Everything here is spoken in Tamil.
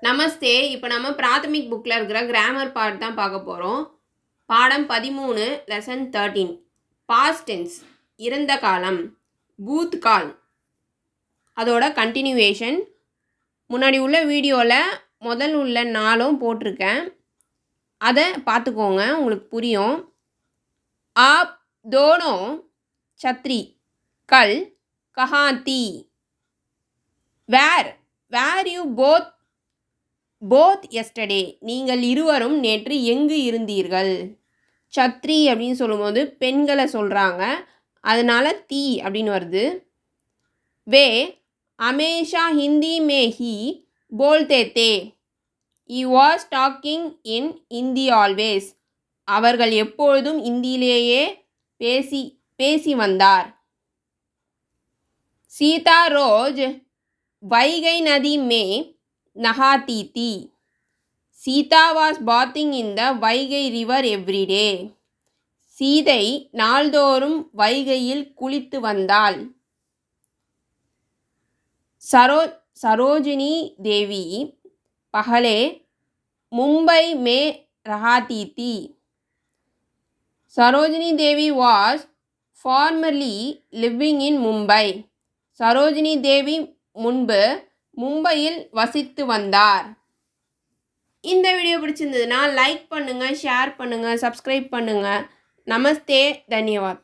நமஸ்தே. இப்போ நம்ம பிராத்தமிக் புக்கில் இருக்கிற கிராமர் பார்ட் தான் பார்க்க போகிறோம். பாடம் 13 லெசன் 13 பாஸ்ட் டென்ஸ் இறந்த காலம், பூத் கால், அதோட கண்டினியூவேஷன். முன்னாடி உள்ள வீடியோவில் முதல் உள்ள நாளும் போட்டிருக்கேன், அதை பார்த்துக்கோங்க, உங்களுக்கு புரியும். ஆப் தோனோ சத்ரி கல் கஹாந்தி, வேர் யூ போத் எஸ்டர்டே, நீங்கள் இருவரும் நேற்று எங்கு இருந்தீர்கள். சத்ரி அப்படின்னு சொல்லும்போது பெண்களை சொல்கிறாங்க, அதனால் தீ அப்படின்னு வருது. வே ஹமேஷா ஹிந்தி மே ஹி போல்தே தே, he was talking in Hindi always, அவர்கள் எப்பொழுதும் இந்தியிலேயே பேசி வந்தார். சீதா ரோஜ் வைகை நதி மே நஹாத்தி தி, Sita was bathing in the Vaigai river everyday, Seethai நாள்தோறும் வைகையில் குளித்து வந்தாள். சரோஜினி தேவி பகலே மும்பை மே ரஹாத்தி தி, Sarojini Devi was formerly living in Mumbai, Sarojini Devi முன்பு மும்பையில் வசித்து வந்தார். இந்த வீடியோ பிடிச்சிருந்ததுன்னா லைக் பண்ணுங்கள், ஷேர் பண்ணுங்கள், சப்ஸ்கிரைப் பண்ணுங்கள். நமஸ்தே, தன்யவாத்.